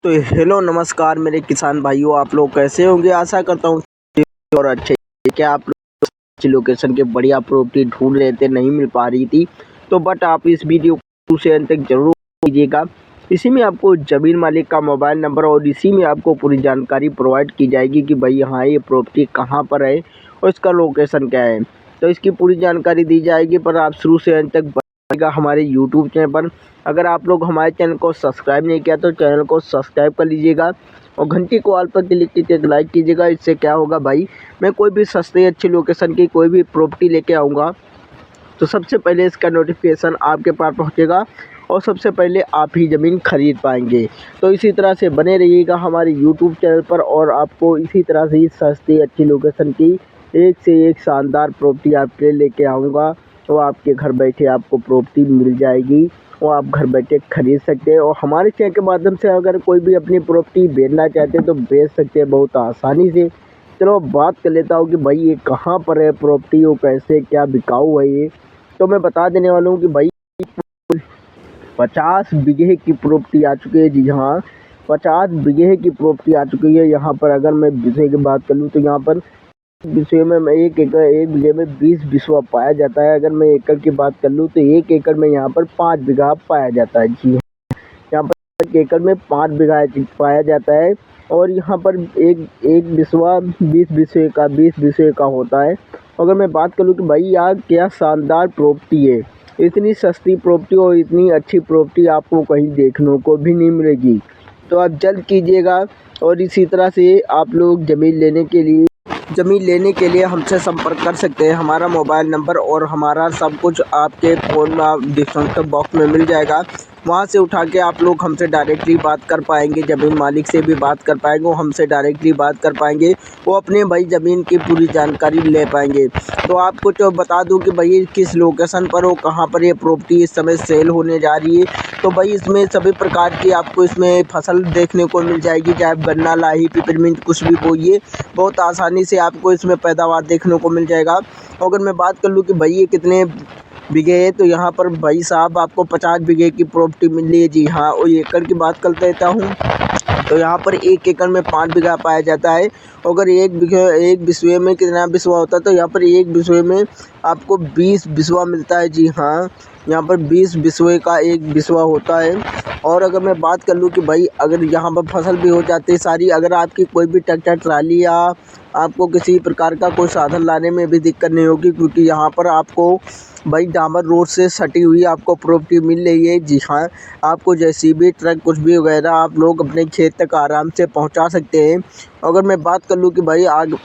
तो हेलो नमस्कार मेरे किसान भाइयों, आप लोग कैसे होंगे। आशा करता हूँ और अच्छे। क्या आप लोग अच्छी लोकेशन के बढ़िया प्रॉपर्टी ढूंढ रहे थे, नहीं मिल पा रही थी तो बट आप इस वीडियो को से अंत तक जरूर कीजिएगा। इसी में आपको ज़मीन मालिक का मोबाइल नंबर और इसी में आपको पूरी जानकारी प्रोवाइड की जाएगी कि भाई हाँ ये प्रॉपर्टी कहाँ पर है और इसका लोकेशन क्या है। तो इसकी पूरी जानकारी दी जाएगी, पर आप शुरू से अंत तक हमारे यूट्यूब चैनल पर। अगर आप लोग हमारे चैनल को सब्सक्राइब नहीं किया तो चैनल को सब्सक्राइब कर लीजिएगा और घंटी को ऑल पर क्लिक करके लाइक कीजिएगा। इससे क्या होगा भाई, मैं कोई भी सस्ती अच्छी लोकेशन की कोई भी प्रॉपर्टी लेके आऊँगा तो सबसे पहले इसका नोटिफिकेशन आपके पास पहुँचेगा और सबसे पहले आप ही ज़मीन खरीद पाएंगे। तो इसी तरह से बने रहिएगा हमारे यूट्यूब चैनल पर और आपको इसी तरह से सस्ती अच्छी लोकेशन की एक से एक शानदार प्रॉपर्टी आपके लिए लेके आऊँगा। तो आपके घर बैठे आपको प्रॉपर्टी मिल जाएगी और आप घर बैठे खरीद सकते हैं। और हमारे चैनल के माध्यम से अगर कोई भी अपनी प्रॉपर्टी बेचना चाहते हैं तो बेच सकते हैं बहुत आसानी से। चलो बात कर लेता हूँ कि भाई ये कहाँ पर है प्रॉपर्टी और कैसे क्या बिकाऊ है ये। तो मैं बता देने वाला हूँ कि भाई 50 बीघे की प्रॉपर्टी आ चुकी है। जी हाँ, 50 बीघे की प्रॉपर्टी आ चुकी है। यहाँ पर अगर मैं बिस्वे की बात कर लूँ तो यहाँ पर बिस्वे में एक बीघे में 20 बिस्वा पाया जाता है। अगर मैं एकड़ की बात कर लूँ तो एक एकड़ में यहाँ पर 5 बीघा पाया जाता है। जी यहाँ पर एक एकड़ में 5 बीघा पाया जाता है और यहाँ पर एक बिस्वा 20 बिस्वे का होता है। अगर मैं बात करूँ कि भाई यार क्या शानदार प्रॉपर्टी है, इतनी सस्ती प्रॉपर्टी और इतनी अच्छी प्रॉपर्टी आपको कहीं देखने को भी नहीं मिलेगी। तो आप जल्द कीजिएगा और इसी तरह से आप लोग ज़मीन लेने के लिए हमसे संपर्क कर सकते हैं। हमारा मोबाइल नंबर और हमारा सब कुछ आपके फ़ोन में डिस्क्रिप्शन बॉक्स में मिल जाएगा। वहाँ से उठा के आप लोग हमसे डायरेक्टली बात कर पाएंगे, ज़मीन मालिक से भी बात कर पाएंगे, वो हमसे डायरेक्टली बात कर पाएंगे, वो अपने भाई ज़मीन की पूरी जानकारी ले पाएंगे। तो आपको जो बता दूं कि भाई किस लोकेशन पर हो, कहाँ पर ये प्रॉपर्टी इस समय सेल होने जा रही है। तो भाई इसमें सभी प्रकार की आपको इसमें फसल देखने को मिल जाएगी, चाहे गन्ना लाही पिपरमिंट कुछ भी बोइए, बहुत आसानी से आपको इसमें पैदावार देखने को मिल जाएगा। अगर मैं बात कर लूँ कि भाई ये कितने बीघे है तो यहाँ पर भाई साहब आपको 50 बीघे की प्रॉपर्टी मिल रही है। जी हाँ, और एकड़ की बात कर लेता हूँ तो यहाँ पर एक एकड़ में 5 बीघा पाया जाता है। अगर एक बिस्वे में कितना बिस्वा होता है तो यहाँ पर एक बिस्वे में आपको 20 बिस्वा मिलता है। जी हाँ, यहाँ पर 20 बिस्वे का एक बिस्वा होता है। और अगर मैं बात कर लूँ कि भाई अगर यहाँ पर फसल भी हो जाती है सारी, अगर आपकी कोई भी ट्रैक्टर ट्राली या आपको किसी प्रकार का कोई साधन लाने में भी दिक्कत नहीं होगी, क्योंकि यहाँ पर आपको भाई डामर रोड से सटी हुई आपको प्रॉपर्टी मिल रही है। जी हाँ, आपको जेसीबी ट्रक कुछ भी वगैरह आप लोग अपने खेत तक आराम से पहुँचा सकते हैं। अगर मैं बात कर लूँ कि भाई आग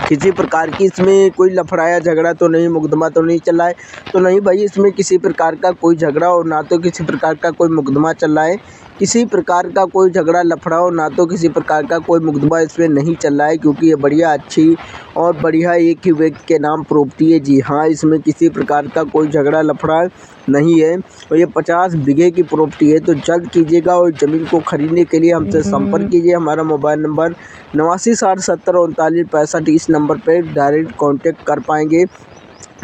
किसी प्रकार की इसमें कोई लफड़ा या झगड़ा तो नहीं, मुकदमा तो नहीं चल रहा है, तो नहीं भाई इसमें किसी प्रकार का कोई झगड़ा और ना तो किसी प्रकार का कोई मुकदमा चल रहा है। किसी प्रकार का कोई झगड़ा लफड़ा और ना तो किसी प्रकार का कोई मुकदमा इसमें नहीं चल रहा है, क्योंकि ये बढ़िया अच्छी और बढ़िया एक ही व्यक्ति के नाम प्रॉपर्टी है। जी हाँ, इसमें किसी प्रकार का कोई झगड़ा लफड़ा नहीं है और ये 50 बीघे की प्रॉपर्टी है। तो जल्द कीजिएगा और ज़मीन को खरीदने के लिए हमसे संपर्क कीजिए। हमारा मोबाइल नंबर 8960703965 इस नंबर पर डायरेक्ट कांटेक्ट कर पाएंगे।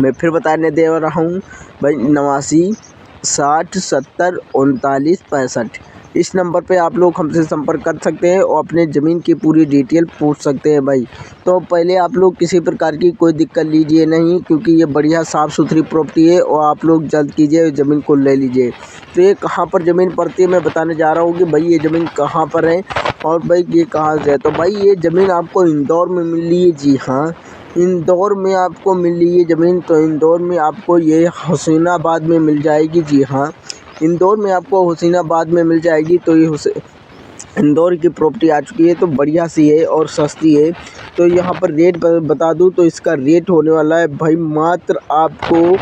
मैं फिर बताने दे रहा हूँ भाई, 8960703965 इस नंबर पे आप लोग हमसे संपर्क कर सकते हैं और अपने ज़मीन की पूरी डिटेल पूछ सकते हैं भाई। तो पहले आप लोग किसी प्रकार की कोई दिक्कत लीजिए नहीं, क्योंकि ये बढ़िया साफ़ सुथरी प्रॉपर्टी है और आप लोग जल्द कीजिए ज़मीन को ले लीजिए। तो ये कहाँ पर ज़मीन पड़ती है मैं बताने जा रहा हूँ कि भाई ये ज़मीन कहाँ पर है और भाई ये कहाँ से है। तो भाई ये ज़मीन आपको इंदौर में मिल रही है। जी हाँ, इंदौर में आपको मिल रही है ज़मीन। तो इंदौर में आपको ये हुसैनाबाद में मिल जाएगी। जी हाँ, इंदौर में आपको हुसैनाबाद में मिल जाएगी। तो ये इंदौर की प्रॉपर्टी आ चुकी है, तो बढ़िया सी है और सस्ती है। तो यहाँ पर रेट बता दूँ तो इसका रेट होने वाला है भाई मात्र आपको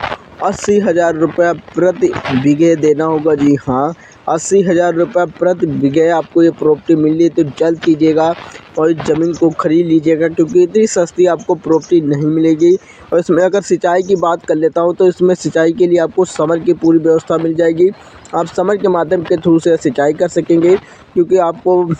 80,000 रुपये प्रति बीघे देना होगा। जी हाँ, 80,000 रुपये प्रति बीघे आपको ये प्रॉपर्टी मिल रही है। तो जल्द कीजिएगा और इस ज़मीन को खरीद लीजिएगा, क्योंकि इतनी सस्ती आपको प्रॉपर्टी नहीं मिलेगी। और इसमें अगर सिंचाई की बात कर लेता हूँ तो इसमें सिंचाई के लिए आपको समर की पूरी व्यवस्था मिल जाएगी। आप समर के माध्यम के थ्रू से सिंचाई कर सकेंगे, क्योंकि आपको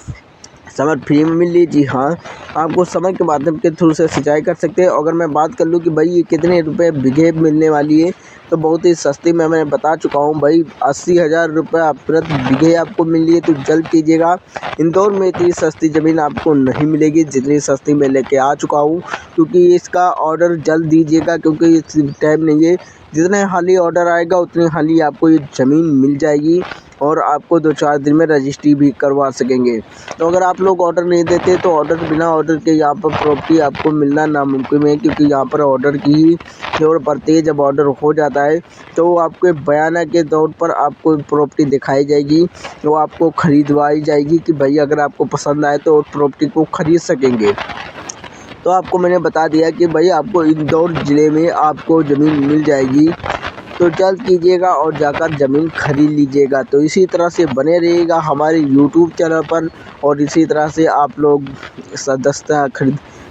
समर फ्री में मिल रही। जी हाँ, आपको समर के माध्यम के थ्रू से सिंचाई कर सकते हैं। अगर मैं बात कर लूँ कि भाई ये कितने रुपए बीघे मिलने वाली है, तो बहुत ही सस्ती में मैं बता चुका हूँ भाई। 80,000 रुपये प्रति बीघे आपको मिल रही है, तो जल्द कीजिएगा। इंदौर में इतनी सस्ती ज़मीन आपको नहीं मिलेगी जितनी सस्ती मैं लेके आ चुका हूँ, क्योंकि इसका ऑर्डर जल्द दीजिएगा, क्योंकि इस टाइम नहीं है। जितने हाली ऑर्डर आएगा उतनी हाली आपको ये ज़मीन मिल जाएगी और आपको 2-4 दिन में रजिस्ट्री भी करवा सकेंगे। तो अगर आप लोग ऑर्डर नहीं देते तो बिना ऑर्डर के यहाँ पर प्रॉपर्टी आपको मिलना नामुमकिन है, क्योंकि यहाँ पर ऑर्डर की ही ज़रूरत पड़ती है। जब ऑर्डर हो जाता है तो आपके बयाना के तौर पर आपको प्रॉपर्टी दिखाई जाएगी, तो आपको खरीदवाई जाएगी कि भाई अगर आपको पसंद आए तो प्रॉपर्टी को खरीद सकेंगे। तो आपको मैंने बता दिया कि भाई आपको इंदौर ज़िले में आपको ज़मीन मिल जाएगी, तो जल्द कीजिएगा और जाकर ज़मीन खरीद लीजिएगा। तो इसी तरह से बने रहिएगा हमारे यूट्यूब चैनल पर, और इसी तरह से आप लोग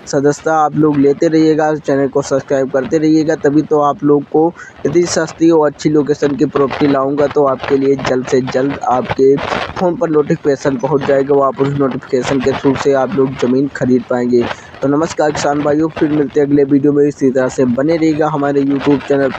सदस्यता आप लोग लेते रहिएगा, चैनल को सब्सक्राइब करते रहिएगा। तभी तो आप लोग को इतनी सस्ती और अच्छी लोकेशन की प्रॉपर्टी लाऊंगा, तो आपके लिए जल्द से जल्द आपके फ़ोन पर नोटिफिकेशन पहुंच जाएगा। वो आप उस नोटिफिकेशन के थ्रू से आप लोग ज़मीन खरीद पाएंगे। तो नमस्कार किसान भाइयों, फिर मिलते हैं अगले वीडियो में। इसी तरह से बने रहिएगा हमारे यूट्यूब चैनल।